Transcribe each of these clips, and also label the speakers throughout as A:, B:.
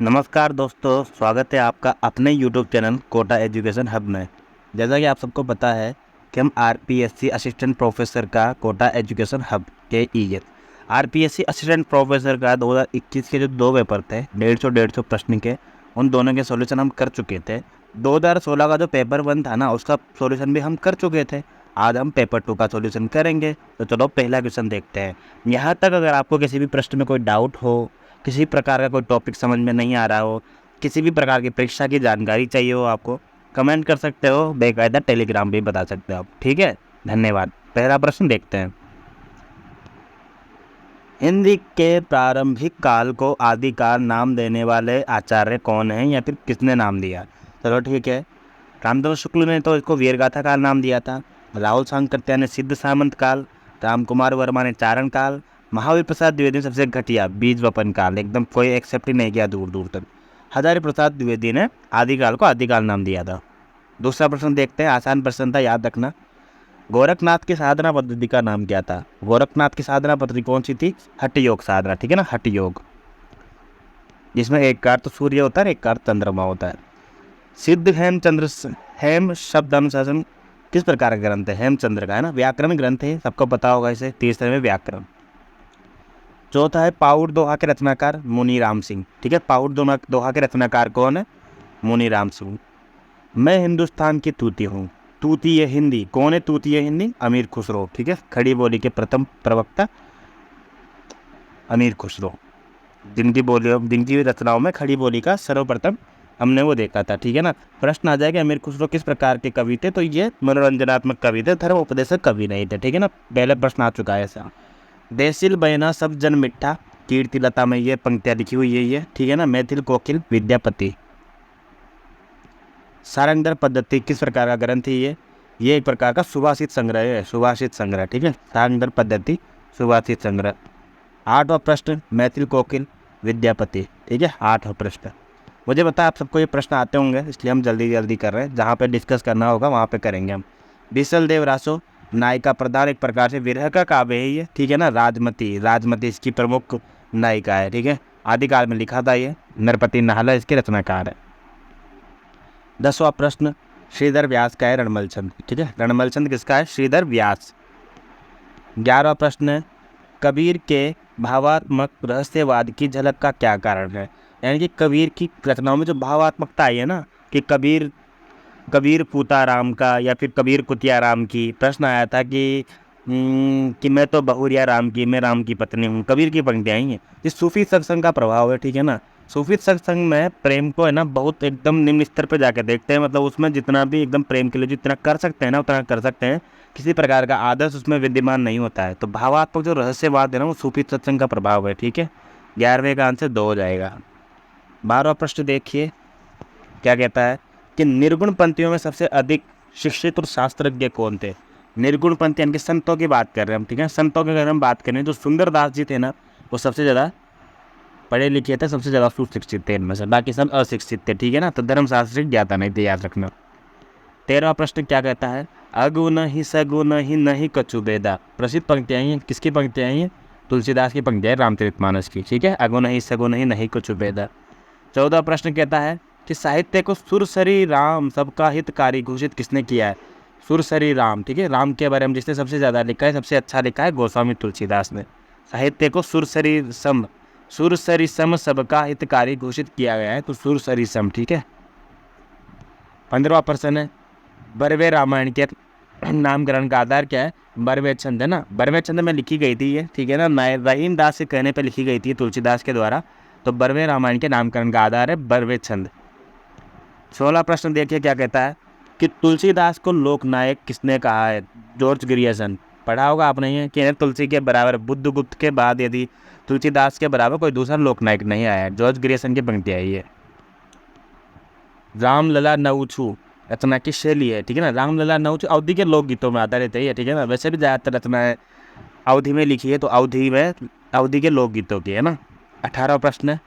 A: नमस्कार दोस्तों, स्वागत है आपका अपने YouTube channel Kota education hub में। जैसा कि आप सबको पता है कि हम आरपीएससी असिस्टेंट प्रोफेसर का कोटा एजुकेशन हब के आरपीएससी असिस्टेंट प्रोफेसर का 2021 के जो 2 पेपर थे 150 प्रश्न के, उन दोनों के सॉल्यूशन हम कर चुके थे। 2016 का जो पेपर 1 था ना, उसका सॉल्यूशन भी हम कर चुके थे। आज हम पेपर 2 का सॉल्यूशन करेंगे। तो चलो पहला क्वेश्चन देखते हैं। यहाँ तक अगर आपको किसी भी प्रश्न में कोई डाउट हो, किसी प्रकार का कोई टॉपिक समझ में नहीं आ रहा हो, किसी भी प्रकार की परीक्षा की जानकारी चाहिए हो, आपको कमेंट कर सकते हो, बेकायदा टेलीग्राम भी बता सकते हो आप। ठीक है, धन्यवाद। पहला प्रश्न देखते हैं। हिंदी के प्रारंभिक काल को आदिकाल नाम देने वाले आचार्य कौन हैं या फिर किसने नाम दिया? चलो ठीक है, रामदेव शुक्ल ने तो इसको वीरगाथा काल नाम दिया था। राहुल सांकृत्या ने सिद्ध सामंत काल, राम कुमार वर्मा ने चारण काल, महावीर प्रसाद द्विवेदी ने सबसे घटिया बीज वपन काल, एकदम कोई एक्सेप्ट ही नहीं किया दूर दूर तक। हजारी प्रसाद द्विवेदी ने आदिकाल को आदिकाल नाम दिया था। दूसरा प्रश्न देखते हैं, आसान प्रश्न था, याद रखना। गोरखनाथ की साधना पद्धति का नाम क्या था? गोरखनाथ की साधना पद्धति कौन सी थी? हठ योग साधना, ठीक है ना, हठ योग, जिसमें एक का अर्थ सूर्य होता है, एक का अर्थ चंद्रमा होता है। सिद्ध हेम शब्द अनुशासन किस प्रकार का ग्रंथ है? हेमचंद्र का है ना, व्याकरण ग्रंथ है, सबको पता होगा इसे। तीसरे में व्याकरण। चौथा है पाउर दोहा के रचनाकार मुनि राम सिंह, ठीक है। पाउर दोहा के रचनाकार कौन है? मुनि राम सिंह। मैं हिंदुस्तान की तूती हूँ, तूतीय हिंदी कौन है? तूतीय हिंदी अमीर खुसरो, ठीक है। खड़ी बोली के प्रथम प्रवक्ता अमीर खुसरो। जिनकी रचनाओं में खड़ी बोली का सर्वप्रथम हमने वो देखा था, ठीक है ना। प्रश्न आ जाएगा अमीर खुसरो किस प्रकार के कवि थे? तो ये मनोरंजनात्मक कवि थे, धर्म उपदेशक कवि नहीं थे, ठीक है ना। पहले प्रश्न आ चुका है ऐसा। देसिल बहना सब जन मिठा, कीर्तिलता में ये पंक्तियाँ लिखी हुई है ये, ठीक है ना। मैथिल कोकिल विद्यापति। सारंगधर पद्धति किस प्रकार का ग्रंथ है ये एक प्रकार का सुभाषित संग्रह है, सुभाषित संग्रह, ठीक है। सारंगधर पद्धति सुभाषित संग्रह। 8वां प्रश्न मैथिल कोकिल विद्यापति, ठीक है। 8वां प्रश्न। मुझे पता है आप सबको ये प्रश्न आते होंगे, इसलिए हम जल्दी जल्दी कर रहे हैं। जहाँ पे डिस्कस करना होगा वहाँ पे करेंगे हम। बिसल देव रासो नायिका प्रधान एक प्रकार से विरह का काव्य है ये, ठीक है ना। राजमती इसकी प्रमुख नायिका है, ठीक है। आदिकाल में लिखा था ये। नरपति नाहला इसके रचनाकार है। 10वां प्रश्न श्रीधर व्यास का है रणमल चंद, ठीक है। रणमल चंद किसका है? श्रीधर व्यास। 11वां प्रश्न है कबीर के भावात्मक रहस्यवाद की झलक का क्या कारण है? यानी कि कबीर की रचनाओं में जो भावात्मकता आई है ना, कि कबीर पूताराम का या फिर कबीर कुतिया राम की। प्रश्न आया था कि मैं तो बहुरिया राम की, मैं राम की पत्नी हूँ, कबीर की पंक्तियाँ आई हैं। ये सूफी सत्संग का प्रभाव है, ठीक है ना। सूफी सत्संग में प्रेम को है ना बहुत एकदम निम्न स्तर पर जाकर देखते हैं, मतलब उसमें जितना भी एकदम प्रेम के लिए जितना कर सकते हैं ना उतना कर सकते हैं, किसी प्रकार का आदर्श उसमें विद्यमान नहीं होता है। तो भावात्मक जो रहस्यवाद है ना वो सूफी सत्संग का प्रभाव है, ठीक है। 11वें का आंसर 2 हो जाएगा। 12वां प्रश्न देखिए क्या कहता है कि निर्गुण पंक्तियों में सबसे अधिक शिक्षित और शास्त्रज्ञ कौन थे? निर्गुण पंक्ति यानी कि संतों की बात कर रहे हैं हम, ठीक है। संतों की अगर हम बात करें तो सुंदरदास जी थे ना, वो सबसे ज़्यादा पढ़े लिखे थे, सबसे ज़्यादा सुशिक्षित थे इनमें से, बाकी सब अशिक्षित थे, ठीक है ना। तो धर्मशास्त्री ज्ञाता नहीं थे, याद रखना। 13वां प्रश्न क्या कहता है? अगुन ही सगुन ही नहीं कछु बेदा। प्रसिद्ध पंक्तियाँ हैं, किसकी पंक्तियाँ हैं? तुलसीदास की पंक्तियाँ, रामचरितमानस की, ठीक है। अगुन ही सगुन ही नहीं कछु बेदा। 14वां प्रश्न कहता है कि साहित्य को सुरसरी राम सबका हितकारी घोषित किसने किया है? सुरसरी राम, ठीक है। राम के बारे में जिसने सबसे ज़्यादा लिखा है, सबसे अच्छा लिखा है, गोस्वामी तुलसीदास ने। साहित्य को सुरसरी सम सबका हितकारी घोषित किया गया है, तो सुरसरी सम, ठीक है। 15वां प्रश्न है बरवे रामायण के नामकरण का आधार क्या है? बरवे छंद है ना, बरवे छंद में लिखी गई थी ये, ठीक है ना। रहीम दास के कहने पर लिखी गई थी तुलसीदास के द्वारा। तो बरवे रामायण के नामकरण का आधार है बरवे छंद। 16वां प्रश्न देखिए क्या कहता है कि तुलसीदास को लोकनायक किसने कहा है? George Grierson. पढ़ा होगा आपने ये कि तुलसी के बराबर बुद्धगुप्त के बाद यदि तुलसीदास के बराबर कोई दूसरा लोकनायक नहीं आया है। जॉर्ज ग्रियर्सन की पंक्ति आई है। रामलला नौछू रचना की शैली है, ठीक है ना। रामलला नौछू अवधि के लोकगीतों में आधारित है, ठीक है ना। वैसे भी ज़्यादातर रचनाएं अवधि में लिखी है, तो अवधि के लोकगीतों की है ना। 18वां प्रश्न है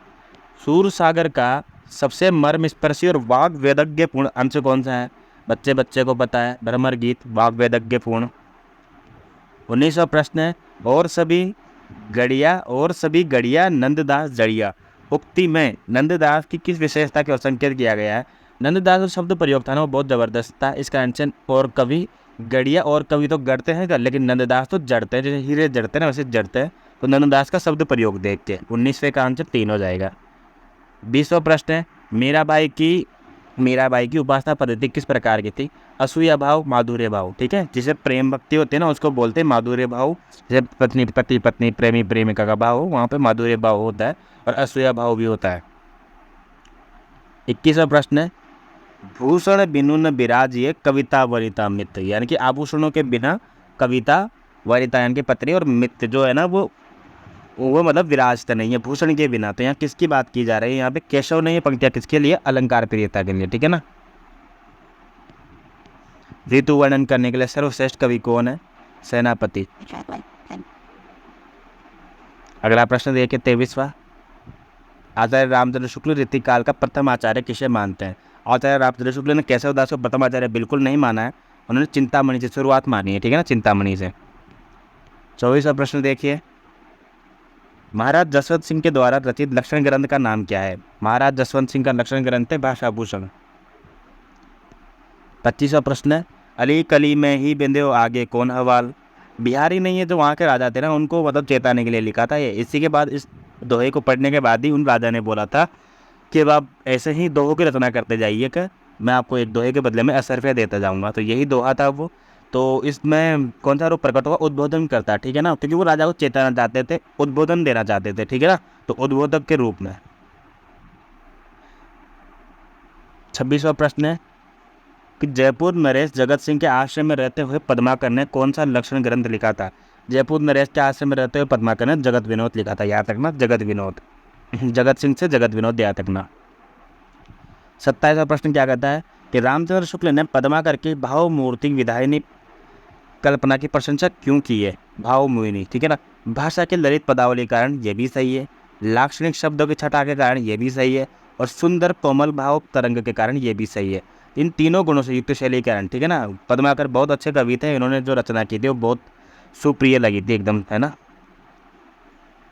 A: सूर सागर का सबसे मर्म स्पर्शी और वाग वेदज्ञ पूर्ण अंश कौन सा है? बच्चे बच्चे को पता है, भ्रमर गीत, वाग वेदज्ञ पूर्ण। 19वां प्रश्न है और सभी गढ़िया नंददास जड़िया उक्ति में नंददास की किस विशेषता के संकेत किया गया है? नंददास जो शब्द प्रयोग था ना वो बहुत ज़बरदस्त था। इसका आंसर और कवि गढ़िया, और कवि तो गढ़ते हैं लेकिन नंददास तो जड़ते हैं, जैसे हीरे जड़ते हैं ना वैसे जड़ते हैं। तो नंददास का शब्द प्रयोग देख के 19वें का आंसर 3 हो जाएगा। 20वां प्रश्न है, मीराबाई की उपासना पद्धति किस प्रकार की थी? असूया भाव, माधुर्य भाव। ठीक है, जिसे प्रेम भक्ति होती है ना उसको बोलते हैं माधुर्य भाव। जैसे पत्नी पति पत्नी, प्रेमी प्रेमिका का भाव हो, वहाँ पे माधुर्य भाव होता है और असूया भाव भी होता है। 21वां प्रश्न है, भूषण बिनु न बिराजिए कविता वरिता मित्र, यानी कि आभूषणों के बिना कविता वरिता यानी कि पत्री और मित्र जो है ना वो मतलब विराजते नहीं है भूषण के बिना। तो यहाँ किसकी बात की जा रही है? यहाँ पे केशव नहीं है, पंक्तियाँ किसके लिए? अलंकार प्रियता के लिए। ठीक है ना। ऋतु वर्णन करने के लिए सर्वश्रेष्ठ कवि कौन है? सेनापति। अगला प्रश्न देखिए 23वां, आचार्य रामचंद्र शुक्ल रीतिकाल का प्रथम आचार्य किसे मानते हैं? आचार्य रामचंद्र शुक्ल ने केशवदास को प्रथम आचार्य बिल्कुल नहीं माना है, उन्होंने चिंतामणि से शुरुआत मानी है। ठीक है ना, चिंतामणि से। 24वां प्रश्न देखिए, महाराज जसवंत सिंह के द्वारा रचित लक्षण ग्रंथ का नाम क्या है? महाराज जसवंत सिंह का लक्षण ग्रंथ है भाषाभूषण। 25वां प्रश्न है, अली कली में ही बिंदे आगे कौन हवाल? बिहारी नहीं है जो वहाँ के राजा थे ना, उनको मतलब चेताने के लिए लिखा था ये। इसी के बाद इस दोहे को पढ़ने के बाद ही उन राजा ने बोला था कि अब आप ऐसे ही दोहों की रचना करते जाइए कि मैं आपको एक दोहे के बदले में 80 रुपये देता जाऊँगा। तो यही दोहा था वो। तो इसमें कौन सा रूप प्रकट होगा? उद्बोधन करता। ठीक है ना, क्योंकि वो राजा को चेताना चाहते थे, उद्बोधन देना चाहते थे। ठीक है ना, तो उद्बोधक के रूप में। 26वां प्रश्न है कि जयपुर नरेश जगत सिंह के आश्रम में रहते हुए पद्माकर ने कौन सा लक्षण ग्रंथ लिखा था? जयपुर नरेश के आश्रम में रहते हुए पद्माकर ने जगत विनोद लिखा था। याद रखना, जगत विनोद। जगत सिंह से जगत विनोद याद रखना। 27वां प्रश्न क्या कहता है कि रामचंद्र शुक्ल ने पद्माकर की भाव मूर्ति विधायिनी कल्पना की प्रशंसा क्यों की है? भाव मोहिनी। ठीक है ना, भाषा के ललित पदावली के कारण ये भी सही है, लाक्षणिक शब्दों की छटा के कारण ये भी सही है, और सुंदर कोमल भाव तरंग के कारण ये भी सही है। इन तीनों गुणों से युक्त शैली के कारण। ठीक है ना, पद्माकर बहुत अच्छे कवि थे, इन्होंने जो रचना की थी वो बहुत सुप्रिय लगी थी एकदम, है ना।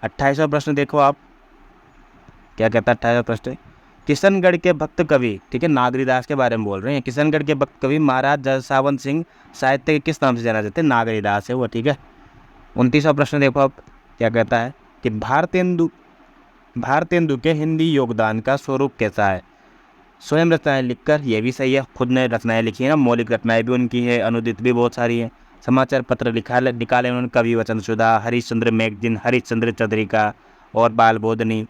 A: 28वां प्रश्न देखो आप क्या कहता है। 28वां प्रश्न, किशनगढ़ के भक्त कवि, ठीक है, नागरीदास के बारे में बोल रहे हैं। किशनगढ़ के भक्त कवि महाराज जसवंत सिंह साहित्य के किस नाम से जाना जाते हैं? नागरीदास है वो। ठीक है। 29वां प्रश्न देखो आप क्या कहता है कि भारतेंदु के हिंदी योगदान का स्वरूप कैसा है? स्वयं रचनाएं लिखकर, ये भी सही है, खुद ने रचनाएं लिखी है ना, मौलिक रचनाएं भी उनकी है, अनुदित भी बहुत सारी है। समाचार पत्र निकाले उन्होंने, कवि वचन सुधा, हरिश्चंद्र मैगजीन, हरिश्चंद्र चंद्रिका और बाल बोधनी।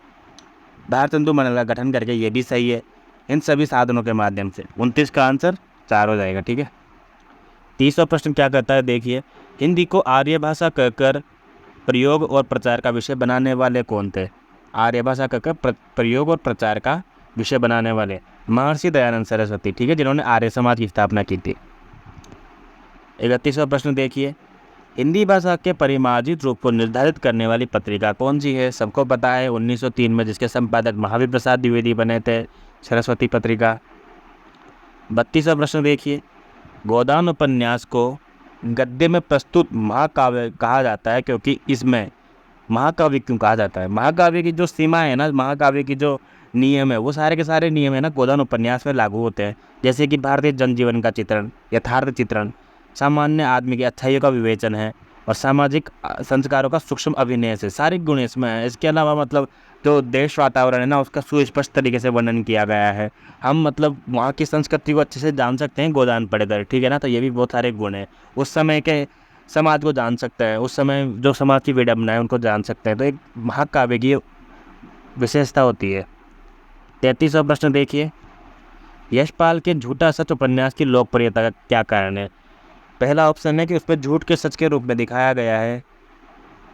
A: भारतेंदु मंडल का गठन करके, ये भी सही है। इन सभी साधनों के माध्यम से 29 का आंसर 4 हो जाएगा। ठीक है। 30वां प्रश्न क्या कहता है देखिए, हिंदी को आर्य भाषा कहकर प्रयोग और प्रचार का विषय बनाने वाले कौन थे? आर्य भाषा कहकर प्रयोग और प्रचार का विषय बनाने वाले महर्षि दयानंद सरस्वती। ठीक है, जिन्होंने आर्य समाज की स्थापना की थी। 31वां प्रश्न देखिए, हिंदी भाषा के परिमार्जित रूप को निर्धारित करने वाली पत्रिका कौन सी है? सबको पता है 1903 में जिसके संपादक महावीर प्रसाद द्विवेदी बने थे, सरस्वती पत्रिका। 32वां प्रश्न देखिए, गोदान उपन्यास को गद्य में प्रस्तुत महाकाव्य कहा जाता है क्योंकि इसमें महाकाव्य क्यों कहा जाता है? महाकाव्य की जो सीमा है ना, महाकाव्य की जो नियम है, वो सारे के सारे नियम है ना गोदान उपन्यास में लागू होते हैं। जैसे कि भारतीय जनजीवन का चित्रण, यथार्थ चित्रण, सामान्य आदमी की अच्छाइयों का विवेचन है और सामाजिक संस्कारों का सूक्ष्म अभिनय से सारे गुण इसमें है। इसके अलावा मतलब जो देश वातावरण है ना, उसका सुस्पष्ट तरीके से वर्णन किया गया है। हम मतलब वहाँ की संस्कृति को अच्छे से जान सकते हैं गोदान पढ़कर। ठीक है ना, तो ये भी बहुत सारे गुण हैं। उस समय के समाज को जान सकते हैं, उस समय जो समाज की विडंबना है उनको जान सकते हैं। तो एक महाकाव्य की विशेषता होती है। 33वां प्रश्न देखिए, यशपाल के झूठा सच उपन्यास की लोकप्रियता का क्या कारण है? पहला ऑप्शन है कि उस पर झूठ के सच के रूप में दिखाया गया है,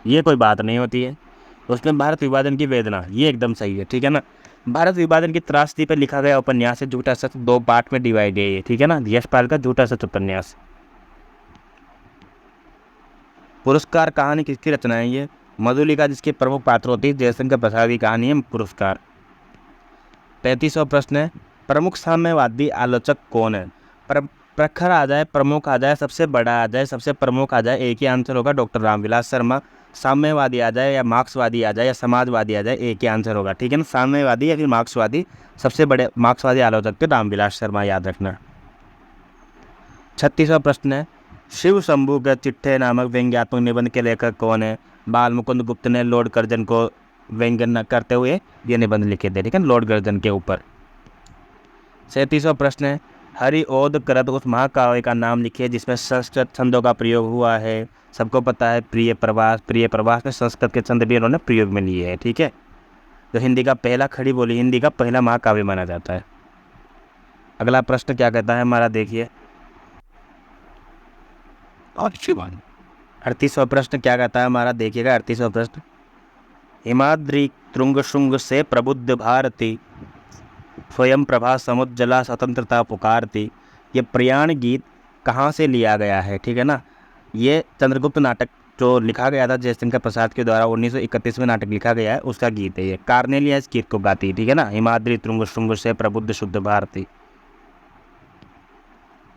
A: ये कोई बात नहीं होती है। उसमें भारत विभाजन की वेदना, ये एकदम सही है। ठीक है ना, भारत विभाजन की त्रासदी पर लिखा गया उपन्यास है झूठा सच, 2 पार्ट में डिवाइड है ये। ठीक है ना, यशपाल का झूठा सच उपन्यास। पुरस्कार कहानी किसकी रचना है? ये मधुलिका, जिसके प्रमुख पात्र होती है जयशंकर प्रसाद की कहानी है पुरस्कार। 33वां प्रश्न है, प्रमुख साम्यवादी आलोचक कौन है? प्रखर आ जाए, प्रमुख आ जाए, सबसे बड़ा आ जाए, सबसे प्रमुख आ जाए, एक ही आंसर होगा, डॉक्टर रामविलास शर्मा। साम्यवादी आ जाए या मार्क्सवादी आ जाए या समाजवादी आ जाए, एक ही आंसर होगा, ठीक है ना, साम्यवादी या फिर मार्क्सवादी। सबसे बड़े मार्क्सवादी आलोचक थे रामविलास शर्मा, याद रखना। 36वां प्रश्न है, शिव शंभू के चिट्ठे नामक व्यंग्यात्मक निबंध के लेखक कौन है? बाल मुकुंद गुप्त ने लॉर्ड कर्जन को व्यंग्य करते हुए ये निबंध लिखे थे, ठीक है, लॉर्ड कर्जन के ऊपर। 37वां प्रश्न है, हरिओद करत उस महाकाव्य का नाम लिखिए जिसमें संस्कृत छंदों का प्रयोग हुआ है। सबको पता है प्रिय प्रवास, प्रिय प्रवास में संस्कृत के छंद भी उन्होंने प्रयोग में लिए हैं, ठीक है, जो हिंदी का पहला खड़ी बोली, हिंदी का पहला महाकाव्य माना जाता है। अगला प्रश्न क्या कहता है हमारा, देखिए 38वां प्रश्न क्या कहता है हमारा, देखिएगा 38वां प्रश्न, हिमाद्री तुंग शुंग से प्रबुद्ध भारती, स्वयं प्रभा समुज्जला स्वतंत्रता पुकारती। ये प्रयाण गीत कहाँ से लिया गया है, ठीक है ना, ये चंद्रगुप्त नाटक जो लिखा गया था जयशंकर प्रसाद के द्वारा 1931 में नाटक लिखा गया है, उसका गीत है ये। कार्नेलिया इस गीत को गाती है, ठीक है ना, हिमाद्री तुंग शुंग से प्रबुद्ध शुद्ध भारती।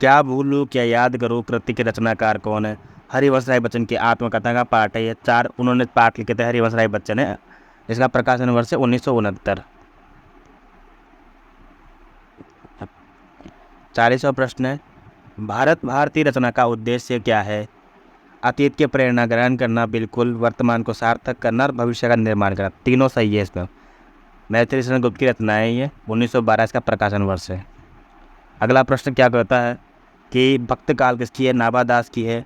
A: क्या भूलूं क्या याद करूं कृति के रचनाकार कौन है? हरिवंश राय बच्चन की आत्मकथा का पाठ है ये, 4 उन्होंने पाठ लिखे थे हरिवंश राय बच्चन है। इसका प्रकाशन वर्ष है 1969। 40वां प्रश्न है, भारत भारती रचना का उद्देश्य क्या है? अतीत के प्रेरणा ग्रहण करना, बिल्कुल, वर्तमान को सार्थक करना और भविष्य का निर्माण करना। तीनों सही है इसमें। मैथिली शरण गुप्त की रचनाएं ये 1912 इसका प्रकाशन वर्ष है। अगला प्रश्न क्या कहता है कि भक्त काल किसकी है? नाभा दास की है,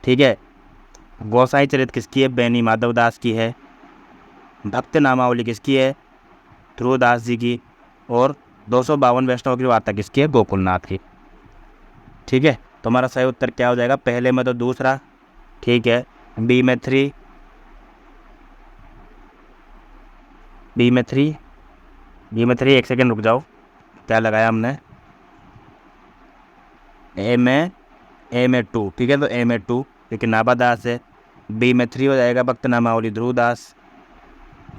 A: ठीक है। गोसाई चरित किसकी है? बेनी माधव दास की है। भक्त नामावली किसकी है? ध्रुवदास जी की। और 252 वैष्णव की वार्ता किसकी है? गोकुलनाथ की, ठीक है। तो हमारा सही उत्तर क्या हो जाएगा? पहले में तो दूसरा, ठीक है, बी में 3, बी में 3, बी में 3, एक सेकेंड रुक जाओ, क्या लगाया हमने? ए में 2, ठीक है, तो ए में 2 क्योंकि नाभा दास है। बी में 3 हो जाएगा भक्त नामावली ध्रुवदास।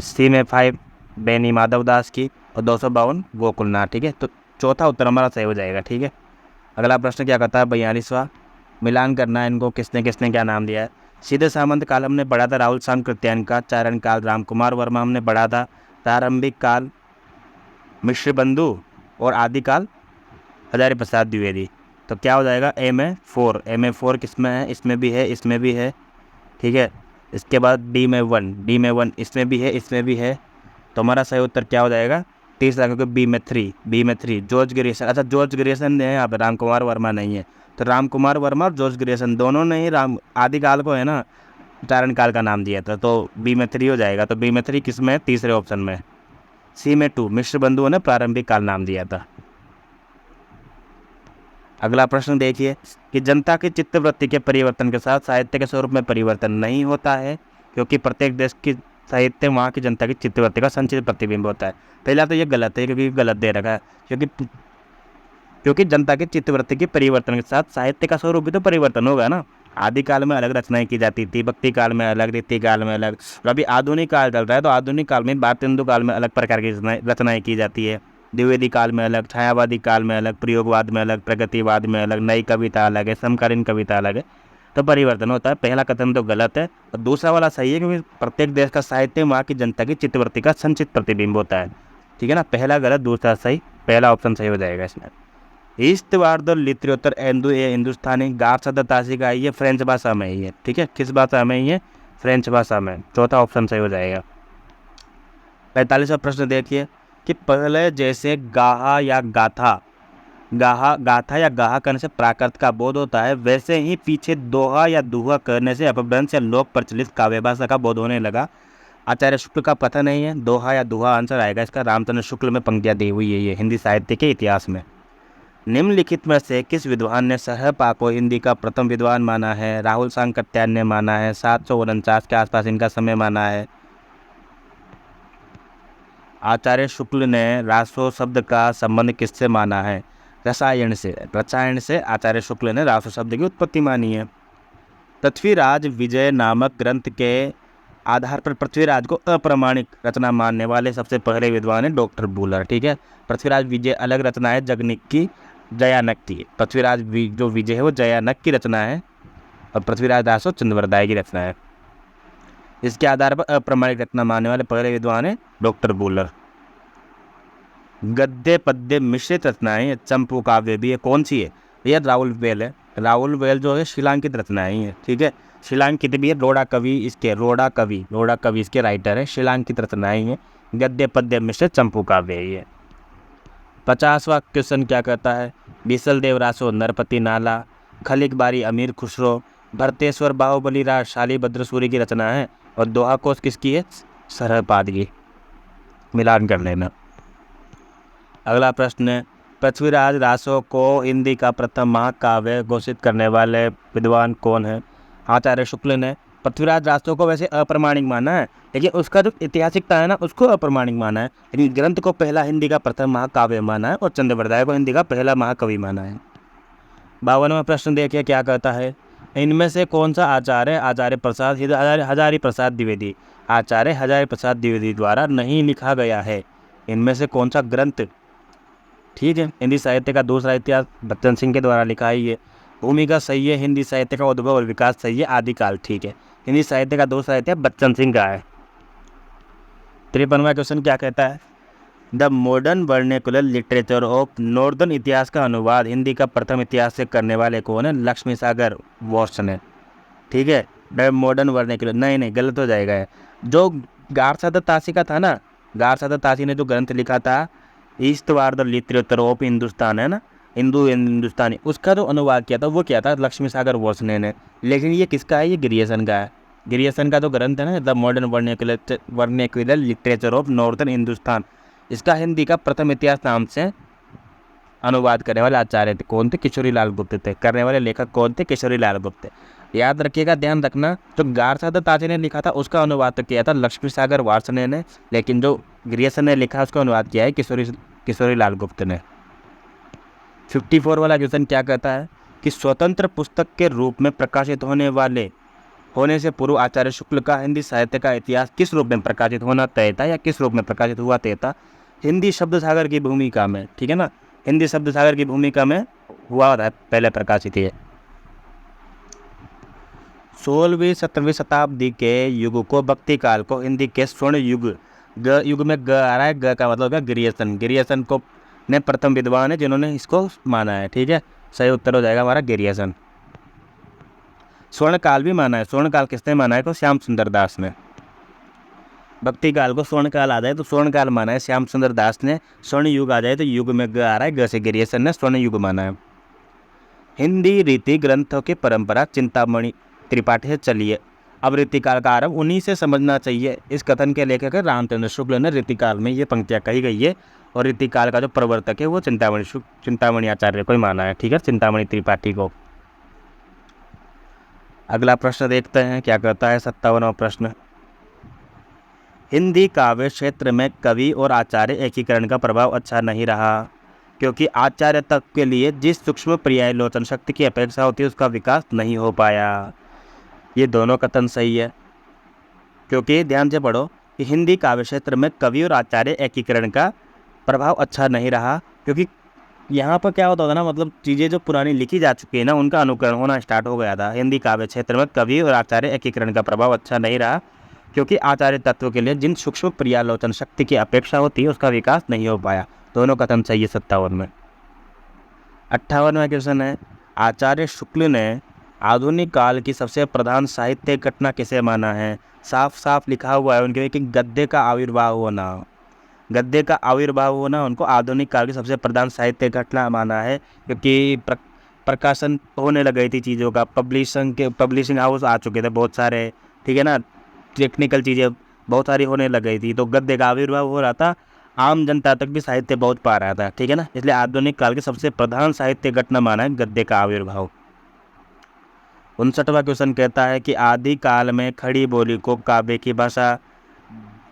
A: सी में 5 बेनी माधव दास की और 252 गोकुलनाथ, ठीक है। तो चौथा उत्तर हमारा सही हो जाएगा, ठीक है। अगला प्रश्न क्या कहता है? 42वां, मिलान करना है इनको, किसने किसने क्या नाम दिया है। सीधे सामंत काल हमने पढ़ा था राहुल शाम कृत्यायन का। चारण काल राम कुमार वर्मा हमने पढ़ा था। प्रारंभिक काल मिश्र बंधु और आदिकाल हजारी प्रसाद द्विवेदी। तो क्या हो जाएगा? ए में 4, ए में 4 किस में है? इसमें भी है, इसमें भी है, ठीक है। इसके बाद डी में 1, डी में 1 इसमें भी है, इसमें भी है। तो हमारा सही उत्तर क्या हो जाएगा? तीसरा, क्योंकि बी में 3, बी में 3 जॉर्ज ग्रेसन। अच्छा, जॉर्ज ग्रेसन है यहाँ पर, राम कुमार वर्मा नहीं है। तो राम कुमार वर्मा और जॉर्ज ग्रेसन दोनों ने ही राम आदिकाल को है ना चारण काल का नाम दिया था। तो बी में 3 हो जाएगा। तो बी में 3 किस में है? तीसरे ऑप्शन में। सी में 2 मिश्र बंधुओं ने प्रारंभिक काल नाम दिया था। अगला प्रश्न देखिए कि जनता की चित्तवृत्ति के परिवर्तन के साथ साहित्य के स्वरूप में परिवर्तन नहीं होता है, क्योंकि प्रत्येक देश की साहित्य वहाँ की जनता की चित्तवृत्ति का संचित प्रतिबिंब होता है। पहला तो ये गलत है, क्योंकि गलत दे रखा है, क्योंकि जनता की चित्तवृत्ति के परिवर्तन के साथ साहित्य का स्वरूप भी तो परिवर्तन होगा ना। आदिकाल में अलग रचनाएं की जाती थी, भक्ति काल में अलग, रीति काल में अलग, और अभी आधुनिक काल चल रहा है तो आधुनिक काल में भारतेंदु काल में अलग प्रकार की रचनाएं की जाती है। द्विवेदी काल में अलग, छायावादी काल में अलग, प्रयोगवाद में अलग, प्रगतिवाद में अलग, नई कविता अलग है, समकालीन कविता अलग है। तो परिवर्तन होता है। पहला कथन तो गलत है और दूसरा वाला सही है, क्योंकि प्रत्येक देश का साहित्य वहाँ की जनता की चित्तवृत्ति का संचित प्रतिबिंब होता है, ठीक है ना। पहला गलत, दूसरा सही, पहला ऑप्शन सही हो जाएगा इसमें। ईस्ट वार्द लित्रोत्तर एंदु ए हिंदुस्तानी गार शब्द तासी का ये फ्रेंच भाषा में ही है, ठीक है। किस भाषा में ही है? फ्रेंच भाषा में। चौथा ऑप्शन सही हो जाएगा। 45वां प्रश्न देखिए कि पहले जैसे गाहा या गाथा या गाहा करने से प्राकृत का बोध होता है, वैसे ही पीछे दोहा या दुहा करने से अपभ्रंश या लोक प्रचलित काव्य भाषा का बोध होने लगा। आचार्य शुक्ल का पता नहीं है, दोहा या दुहा आंसर आएगा इसका। रामचंद्र शुक्ल में पंक्तियाँ दी हुई है ये हिंदी साहित्य के इतिहास में। निम्नलिखित में से किस विद्वान ने सहपा को हिंदी का प्रथम विद्वान माना है? राहुल सांकृत्यायन ने माना है, 749 के आसपास इनका समय माना है। आचार्य शुक्ल ने रासो शब्द का संबंध किससे माना है? रसायन से आचार्य शुक्ल ने रासो शब्द की उत्पत्ति मानी है। पृथ्वीराज विजय नामक ग्रंथ के आधार पर पृथ्वीराज को अप्रामाणिक रचना मानने वाले सबसे पहले विद्वान है डॉक्टर बूलर, ठीक है। पृथ्वीराज विजय अलग रचना है जगनिक की, जयानक की। पृथ्वीराज जो विजय है वो जयानक की रचना है और पृथ्वीराज दासो चंद्रवरदाय की रचना है। इसके आधार पर अप्रमाणिक रचना मानने वाले पहले विद्वान है डॉक्टर बुलर। गद्य पद्य मिश्रित रचनाएं चंपू काव्य भी है, कौन सी है? ये राहुल वेल है। राहुल वेल जो है शिलांकित रचनाएं हैं, ठीक है, शिलांकित भी है। रोड़ा कवि इसके राइटर है। शिलांकित रचनाएं हैं, गद्य पद्य मिश्रित चंपू काव्य है ये। 50वां क्वेश्चन क्या कहता है? बीसल देव रासो नरपति नाला, खलिक बारी अमीर खुसरो, भरतेश्वर बाहुबली राज शालीभद्र सूरी की रचना है। और दोहा कोश किसकी है? सरहपाद की। मिलान कर लेना। अगला प्रश्न है, पृथ्वीराज रासो को हिंदी का प्रथम महाकाव्य घोषित करने वाले विद्वान कौन है? आचार्य शुक्ल ने। पृथ्वीराज रासो को वैसे अप्रमाणिक माना है, लेकिन उसका जो ऐतिहासिकता है ना, उसको अप्रमाणिक माना है, लेकिन ग्रंथ को पहला हिंदी का प्रथम महाकाव्य माना है और चंद्रवरदाय को हिंदी का पहला महाकवि माना है। 52वां प्रश्न देखिए क्या कहता है? इनमें से कौन सा आचार्य हजारी प्रसाद द्विवेदी द्वारा नहीं लिखा गया है? इनमें से कौन सा ग्रंथ, ठीक है, हिंदी साहित्य का दूसरा इतिहास बच्चन सिंह के द्वारा लिखा है ये। भूमिका सही है, हिंदी साहित्य का उद्भव और विकास सही है, आदिकाल ठीक है। हिंदी साहित्य का दूसरा इतिहास बच्चन सिंह का है। 53वां क्वेश्चन क्या कहता है? The modern vernacular literature of northern इतिहास का अनुवाद हिंदी का प्रथम इतिहास से करने वाले कौन है? लक्ष्मी सागर वॉटसन है, ठीक है। द मॉडर्न वर्नेकुलर, नहीं गलत हो जाएगा है। जो गारसादा तासी का था ना, गारसादा तासी ने जो ग्रंथ लिखा था east war the literature of Hindustan है ना, हिंदुस्तानी, उसका जो अनुवाद किया था वो क्या था? लक्ष्मी सागर वॉटसन ने। लेकिन ये किसका है? ये ग्रियर्सन का है। ग्रियर्सन का जो ग्रंथ है ना, the modern vernacular literature of northern Hindustan, इसका हिंदी का प्रथम इतिहास नाम से अनुवाद करने वाले आचार्य थे कौन थे? किशोरी लाल गुप्त थे। करने वाले लेखक कौन थे? किशोरी लाल गुप्त। याद रखिएगा, ध्यान रखना, जो गारसादा ताजी ने लिखा था उसका अनुवाद तो किया था लक्ष्मी सागर वार्षणे ने, लेकिन जो ग्रियर्सन ने लिखा उसका अनुवाद किया है किशोरी लाल गुप्त ने। 54 वाला क्वेश्चन क्या कहता है कि स्वतंत्र पुस्तक के रूप में प्रकाशित होने से पूर्व आचार्य शुक्ल का हिंदी साहित्य का इतिहास किस रूप में प्रकाशित होना तय था, या किस रूप में प्रकाशित हुआ तय था? हिंदी शब्द सागर की भूमिका में, ठीक है ना, हिंदी शब्द सागर की भूमिका में हुआ था पहले प्रकाशित है। 16वीं 17वीं शताब्दी के युग को, भक्ति काल को हिंदी के स्वर्ण युग, युग में ग आ रहा है, ग का मतलब है ग्रियर्सन को ने प्रथम विद्वान है जिन्होंने इसको माना है, ठीक है। सही उत्तर हो जाएगा हमारा ग्रियर्सन। स्वर्ण काल भी माना है। स्वर्ण काल किसने माना है? तो श्याम सुंदर दास ने। भक्ति काल को स्वर्ण काल आ जाए तो स्वर्ण काल माना है श्याम सुंदर दास ने। स्वर्ण युग आ जाए तो युग में ग आ रहा है, ग से ग्रियर्सन ने स्वर्ण युग माना है। हिंदी रीति ग्रंथों की परंपरा चिंतामणि त्रिपाठी से चली है। अब रीतिकाल का आरंभ उन्हीं से समझना चाहिए। इस कथन के लेखक है रामचंद्र शुक्ल ने रीतिकाल में ये पंक्तियाँ कही गई है, और रीतिकाल का जो प्रवर्तक है वो चिंतामणि आचार्य को ही माना है, ठीक है, चिंतामणि त्रिपाठी को। अगला प्रश्न देखते हैं क्या कहता है। 57वां प्रश्न, हिंदी काव्य क्षेत्र में कवि और आचार्य एकीकरण का प्रभाव अच्छा नहीं रहा, क्योंकि आचार्य तक के लिए जिस सूक्ष्म पर्याय लोचन शक्ति की अपेक्षा होती है उसका विकास नहीं हो पाया। ये दोनों कथन सही है, क्योंकि ध्यान से पढ़ो कि हिंदी काव्य क्षेत्र में कवि और आचार्य एकीकरण का प्रभाव अच्छा नहीं रहा, क्योंकि यहाँ पर क्या होता था ना, मतलब चीज़ें जो पुरानी लिखी जा चुकी है ना उनका अनुकरण होना स्टार्ट हो गया था। हिंदी काव्य क्षेत्र में कवि और आचार्य एकीकरण का प्रभाव अच्छा नहीं रहा, क्योंकि आचार्य तत्व के लिए जिन सूक्ष्म पर्यालोचन शक्ति की अपेक्षा होती है उसका विकास नहीं हो पाया। दोनों कथन चाहिए 57 में। 58वां क्वेश्चन है, आचार्य शुक्ल ने आधुनिक काल की सबसे प्रधान साहित्य घटना किसे माना है? साफ साफ लिखा हुआ है उनके कि गद्य का आविर्भाव होना उनको आधुनिक काल की सबसे प्रधान साहित्य घटना माना है, क्योंकि प्रकाशन होने लग गई थी चीज़ों का, पब्लिशिंग हाउस आ चुके थे बहुत सारे, ठीक है ना, टेक्निकल चीज़ें बहुत सारी होने लग गई थी, तो गद्य का आविर्भाव हो रहा था, आम जनता तक भी साहित्य पहुँच पा रहा था, ठीक है ना, इसलिए आधुनिक काल की सबसे प्रधान साहित्य घटना माना है गद्य का आविर्भाव। 59वां क्वेश्चन कहता है कि आदि काल में खड़ी बोली को काव्य की भाषा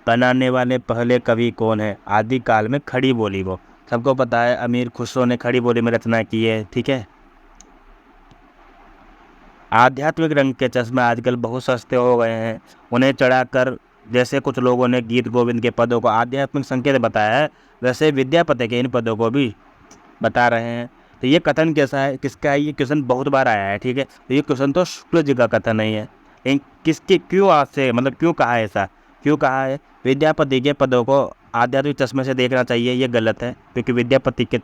A: बनाने वाले पहले कवि कौन है? आदि काल में खड़ी बोली को सबको पता है अमीर खुसरो ने खड़ी बोली में रचना की है, ठीक है। आध्यात्मिक रंग के चश्मे आजकल बहुत सस्ते हो गए हैं, उन्हें चढ़ाकर जैसे कुछ लोगों ने गीत गोविंद के पदों को आध्यात्मिक संकेत बताया है, वैसे विद्यापति के इन पदों को भी बता रहे हैं। तो ये कथन कैसा है, किसका है? ये क्वेश्चन बहुत बार आया है, ठीक है, तो ये क्वेश्चन तो शुक्ल जी का कथन नहीं है। इन किसके क्यों आज से मतलब क्यों कहा है ऐसा, क्यों कहा है? विद्यापति के पदों को आध्यात्मिक चश्मे से देखना चाहिए, ये गलत है, क्योंकि विद्यापति के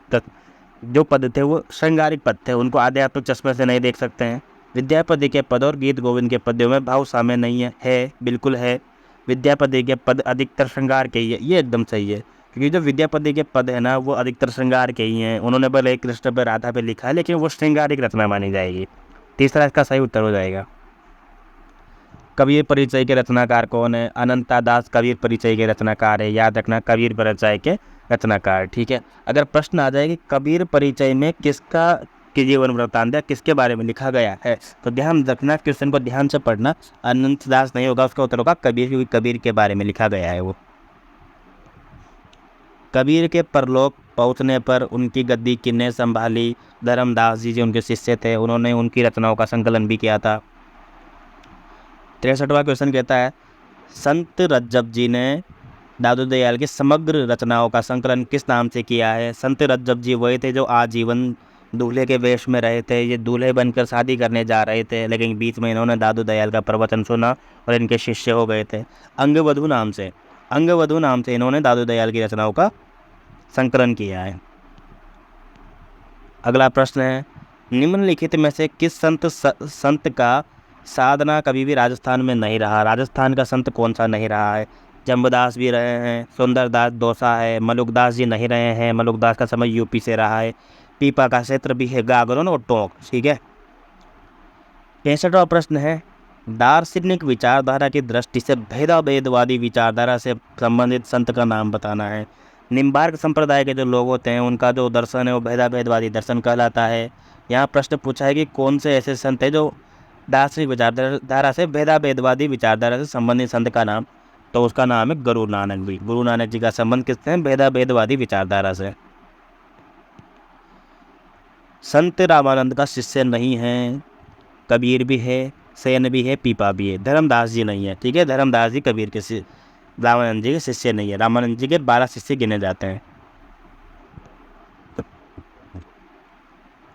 A: जो पद थे वो श्रृंगारिक पद थे, उनको आध्यात्मिक चश्मे से नहीं देख सकते हैं। विद्यापति के पद और गीत गोविंद के पद्यों में भाव साम्य नहीं है बिल्कुल है। विद्यापति के पद अधिकतर श्रृंगार के ही है, ये एकदम सही है, क्योंकि जो विद्यापति के पद है ना वो अधिकतर श्रृंगार के ही हैं। उन्होंने भले कृष्ण पर राधा पे लिखा है, लेकिन वो श्रृंगारिक रचना मानी जाएगी। तीसरा इसका सही उत्तर हो जाएगा। कबीर परिचय के रचनाकार कौन है? अनंता दास कबीर परिचय के रचनाकार है, याद रखना, कबीर परिचय के रचनाकार। ठीक है, अगर प्रश्न आ जाए कि कबीर परिचय में किसका के जीवन वृत्तांत किसके बारे में लिखा गया है, तो ध्यान रखना, क्वेश्चन को ध्यान से पढ़ना। अनंत दास नहीं होगा, उसका उत्तर होगा कबीर, क्योंकि कबीर के बारे में लिखा गया है वो। कबीर के परलोक पहुँचने पर उनकी गद्दी किन्ने संभाली? धर्मदास जी जो उनके शिष्य थे, उन्होंने उनकी रचनाओं का संकलन भी किया था। 63वां क्वेश्चन कहता है, संत रज्जब जी ने दादू दयाल की समग्र रचनाओं का संकलन किस नाम से किया है? संत रज्जब जी वही थे जो आजीवन दूल्हे के वेश में रहे थे। ये दूल्हे बनकर शादी करने जा रहे थे, लेकिन बीच में इन्होंने दादू दयाल का प्रवचन सुना और इनके शिष्य हो गए थे। अंगवधू नाम से इन्होंने दादू दयाल की रचनाओं का संकलन किया है। अगला प्रश्न है, निम्नलिखित में से किस संत का साधना कभी भी राजस्थान में नहीं रहा? राजस्थान का संत कौन सा नहीं रहा है? जम्बदास भी रहे हैं, सुंदरदास दौसा है, मलुकदास जी नहीं रहे हैं, मलुकदास का समय यूपी से रहा है। पीपा का क्षेत्र भी है, गागरोन और टोंक। ठीक है। 65वां प्रश्न है, दार्शनिक विचारधारा की दृष्टि से भेदाभेदवादी विचारधारा से संबंधित संत का नाम बताना है। निम्बार्क संप्रदाय के जो लोग होते हैं उनका जो दर्शन है वो भेदाभेदवादी दर्शन कहलाता है। यहाँ प्रश्न पूछा है कि कौन से ऐसे संत हैं जो दार्शनिक विचारधारा से भेदाभेदवादी विचारधारा से संबंधित संत का नाम, तो उसका नाम है गुरु नानक जी। गुरु नानक जी का संबंध किससे है? भेदाभेदवादी विचारधारा से। संत रामानंद का शिष्य नहीं है, कबीर भी है, सेन भी है, पीपा भी है, धर्मदास जी नहीं है। ठीक है, धर्मदास जी कबीर के रामानंद जी के शिष्य नहीं है। रामानंद जी के 12 शिष्य गिने जाते हैं।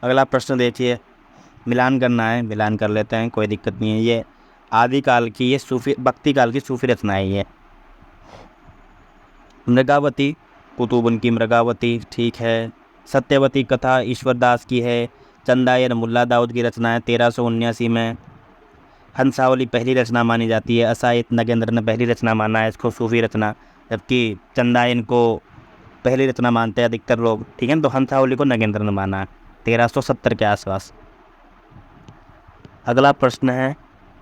A: अगला प्रश्न देखिए, मिलान करना है, मिलान कर लेते हैं, कोई दिक्कत नहीं है। ये आदिकाल की, ये सूफी भक्ति काल की सूफी रचना है। ये मृगावती, कुतुब उनकी मृगावती, ठीक है। सत्यवती कथा ईश्वरदास की है। चंदायन मुल्ला दाऊद की रचना है 1379 में। हंसावली पहली रचना मानी जाती है। असाहित नगेंद्र ने पहली रचना माना है इसको सूफी रचना, जबकि चंदायन को पहली रचना मानते हैं अधिकतर लोग। ठीक है, तो हंसावली को नगेंद्र ने माना है 1370 के आसपास। अगला प्रश्न है,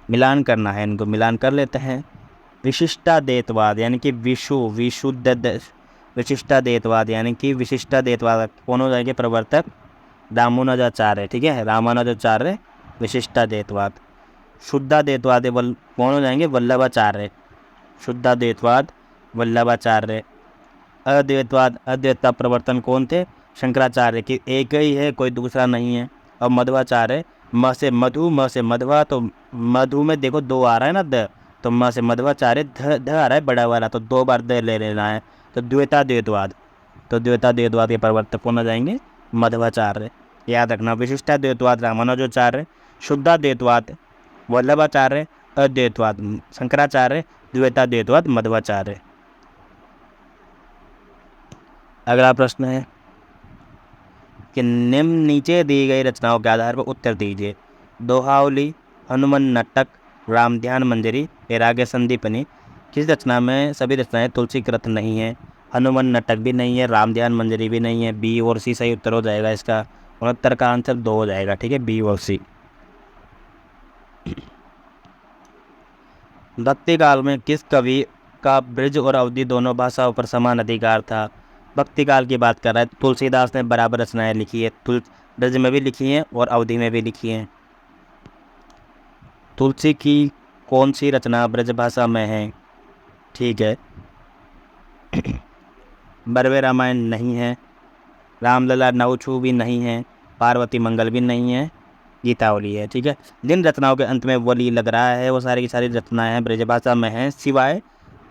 A: मिलान करना है, इनको मिलान कर लेते हैं। विशिष्टाद्वैतवाद यानी कि विशिष्टाद्वैतवाद यानी कि विशिष्टाद्वैतवाद कौन हो जाएंगे? प्रवर्तक रामानुजाचार्य। ठीक है, रामानुजाचार्य विशिष्टाद्वैतवाद। शुद्धाद्वैतवाद कौन हो जाएंगे? वल्लभाचार्य। शुद्धाद्वैतवाद वल्लभाचार्य। अद्वैतवाद, अद्वैत का प्रवर्तन कौन थे? शंकराचार्य की, एक ही है, कोई दूसरा नहीं है। और मध्वाचार्य, म से मधु, म से मध्वा, तो मधु में देखो 2 आ रहा है ना, द, तो म से मध्वाचार्य, ध आ रहा है बड़ा वाला, तो 2 बार द ले लेना है। तो द्वैताद्वैतवाद, तो द्वैताद्वैतवाद के प्रवर्तक कौन हो जाएंगे? मध्वाचार्य। याद रखना, विशिष्टाद्वैतवाद रामानुजाचार्य, शुद्धाद्वैतवाद वल्लभाचार्य, अद्वैतवाद शंकराचार्य, द्वैताद्वैतवाद मध्वाचार्य। अगला प्रश्न है कि निम्न नीचे दी गई रचनाओं के आधार पर उत्तर दीजिए। दोहावली, हनुमान नाटक, राम ध्यान मंजरी, वैराग्य संदीपनी किस रचना में सभी रचनाएं तुलसीकृत नहीं है? हनुमान नाटक भी नहीं है, राम ध्यान मंजरी भी नहीं है। बी और सी सही उत्तर हो जाएगा इसका। 69 का आंसर 2 हो जाएगा। ठीक है, बी और सी। भक्ति काल में किस कवि का ब्रज और अवधि दोनों भाषाओं पर समान अधिकार था? भक्ति काल की बात कर रहा है। तुलसीदास ने बराबर रचनाएं लिखी है, ब्रज में भी लिखी हैं और अवधि में भी लिखी हैं। तुलसी की कौन सी रचना ब्रज भाषा में है? ठीक है, बरवे रामायण नहीं है, रामलला नवछू भी नहीं है, पार्वती मंगल भी नहीं है, गीतावली है। ठीक है, जिन रचनाओं के अंत में वली लग रहा है वो सारी की सारी रचनाएं हैं ब्रजभाषा में हैं, सिवाय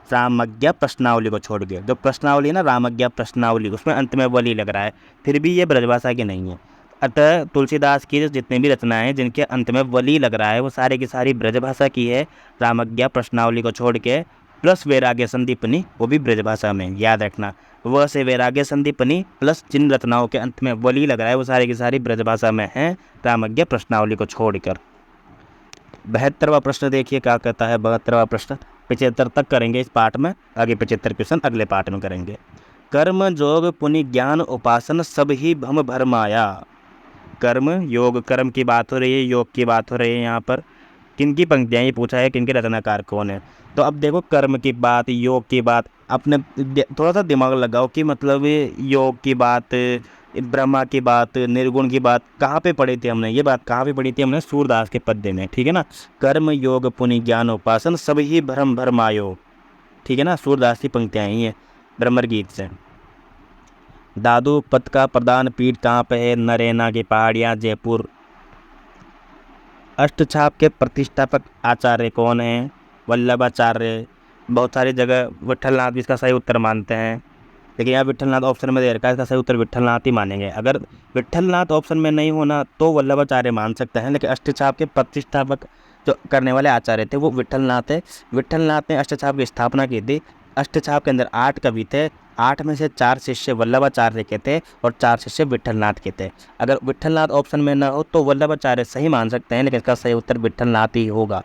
A: रामज्ञा प्रश्नावली को छोड़ के। जो प्रश्नावली है ना, रामज्ञा प्रश्नावली, उसमें अंत में वली लग रहा है, फिर भी ये ब्रजभाषा की नहीं है। अतः तुलसीदास की जितनी भी रचनाएं जिनके अंत में वली लग रहा है वो सारी की सारी ब्रजभाषा की है, रामज्ञा प्रश्नावली को छोड़ के, प्लस वैराग्य संदीपनी वो भी ब्रजभाषा में, याद रखना। व से वैराग्य संदीपनी प्लस जिन रचनाओं के अंत में वली लग रहा है वो सारी की सारी ब्रजभाषा में है, रामज्ञा प्रश्नावली को छोड़कर। 72वां प्रश्न देखिए क्या कहता है। 72वां प्रश्न 75 तक करेंगे इस पाठ में, आगे 75 क्वेश्चन अगले पाठ में करेंगे। कर्म जोग पुनि ज्ञान उपासन सब ही भम भरमाया। कर्म योग, कर्म की बात हो रही है, योग की बात हो रही है। यहाँ पर किनकी पंक्तियाँ ये पूछा है, किनके रचनाकार कौन है। तो अब देखो कर्म की बात, योग की बात, अपने थोड़ा सा दिमाग लगाओ कि मतलब योग की बात, ब्रह्मा की बात, निर्गुण की बात कहाँ पे पढ़ी थी हमने, ये बात कहाँ पे पढ़ी थी हमने, सूरदास के पद्य में, ठीक है ना। कर्म योग पुनि ज्ञान उपासन सब ही भ्रम भरमायो, ठीक है ना, सूरदास की पंक्तियाँ ही हैं ब्रह्मर गीत से। दादू पद का प्रदान पीठ कहाँ पे है, नरेना की पहाड़ियाँ जयपुर। अष्टछाप के प्रतिष्ठापक आचार्य कौन हैं, वल्लभाचार्य। बहुत सारी जगह विट्ठलनाथ भी इसका सही उत्तर मानते हैं, लेकिन यहाँ विट्ठलनाथ ऑप्शन में दे रखा है, इसका सही उत्तर विट्ठलनाथ ही मानेंगे। अगर विट्ठलनाथ ऑप्शन में नहीं होना तो वल्लभाचार्य मान सकते हैं, लेकिन अष्टछाप के प्रतिष्ठापक जो करने वाले आचार्य थे वो विट्ठलनाथ है। विट्ठलनाथ ने अष्टछाप की स्थापना की थी। अष्टछाप के अंदर 8 कवि थे, 8 में से 4 शिष्य वल्लभाचार्य के थे और 4 शिष्य विट्ठलनाथ के थे। अगर विट्ठलनाथ ऑप्शन में ना हो तो वल्लभाचार्य सही मान सकते हैं, लेकिन इसका सही उत्तर विट्ठलनाथ ही होगा,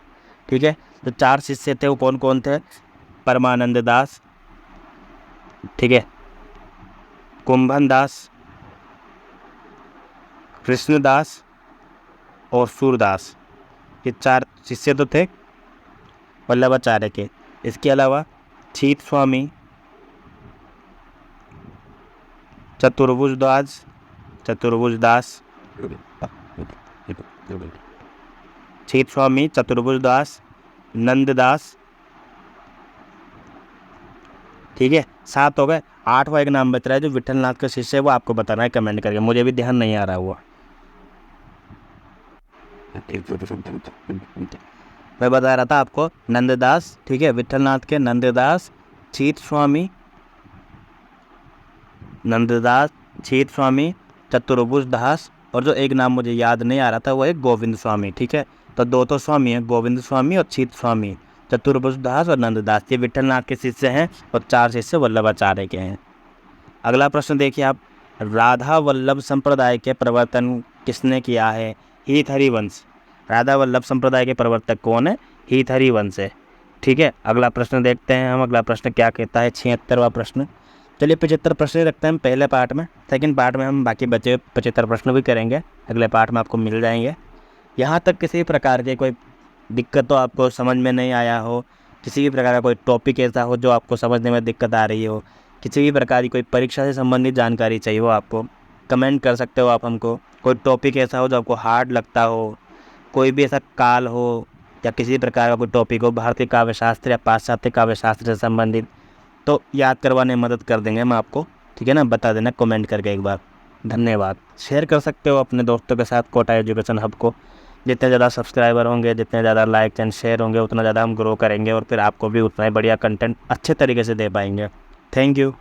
A: ठीक है। तो 4 शिष्य थे वो कौन कौन थे, परमानंद दास, ठीक है, कुंभन दास, कृष्णदास और सूरदास। ये 4 शिष्य तो थे वल्लभाचार्य के। इसके अलावा छीत स्वामी, चतुर्भुजदास, छीत स्वामी, चतुर्भुजदास, नंददास, ठीक है, 7 हो गए। 8वां एक नाम बच रहा है जो विट्ठलनाथ का शिष्य है, वो आपको बताना है कमेंट करके, मुझे भी ध्यान नहीं आ रहा हुआ। मैं बता रहा था आपको, नंददास, ठीक है, विट्ठलनाथ के नंददास, छीत स्वामी, नंददास, छीत स्वामी, चतुर्भुज दास, और जो एक नाम मुझे याद नहीं आ रहा था वो है गोविंद स्वामी, ठीक है। तो 2 तो स्वामी हैं, गोविंद स्वामी और छीत स्वामी, चतुर्भुज दास और नंददास, ये विट्ठलनाथ के शिष्य हैं और 4 शिष्य वल्लभाचार्य के हैं। अगला प्रश्न देखिए आप, राधा वल्लभ संप्रदाय के प्रवर्तन किसने किया है, हीत हरिवंश। राधा वल्लभ संप्रदाय के प्रवर्तक कौन है, हीत हरिवंश है, ठीक है। अगला प्रश्न देखते हैं हम, अगला प्रश्न क्या कहता है, 76वां प्रश्न। चलिए 75 प्रश्न रखते हैं हम पहले पार्ट में, सेकंड पार्ट में हम बाकी बचे 75 प्रश्न भी करेंगे, अगले पार्ट में आपको मिल जाएंगे। यहाँ तक किसी प्रकार के कोई दिक्कत तो आपको समझ में नहीं आया हो, किसी भी प्रकार का कोई टॉपिक ऐसा हो जो आपको समझने में दिक्कत आ रही हो, किसी भी प्रकार की कोई परीक्षा से संबंधित जानकारी चाहिए हो आपको, कमेंट कर सकते हो आप हमको। कोई टॉपिक ऐसा हो जो आपको हार्ड लगता हो, कोई भी ऐसा काल हो या किसी प्रकार का कोई टॉपिक हो भारतीय काव्यशास्त्र या पाश्चात्य काव्यशास्त्र से संबंधित, तो याद करवाने में मदद कर देंगे हम आपको, ठीक है ना। बता देना कमेंट करके एक बार। धन्यवाद। शेयर कर सकते हो अपने दोस्तों के साथ कोटा एजुकेशन हब को। जितने ज़्यादा सब्सक्राइबर होंगे, जितने ज़्यादा लाइक एंड शेयर होंगे, उतना ज़्यादा हम ग्रो करेंगे और फिर आपको भी उतना ही बढ़िया कंटेंट अच्छे तरीके से दे पाएंगे। Thank you.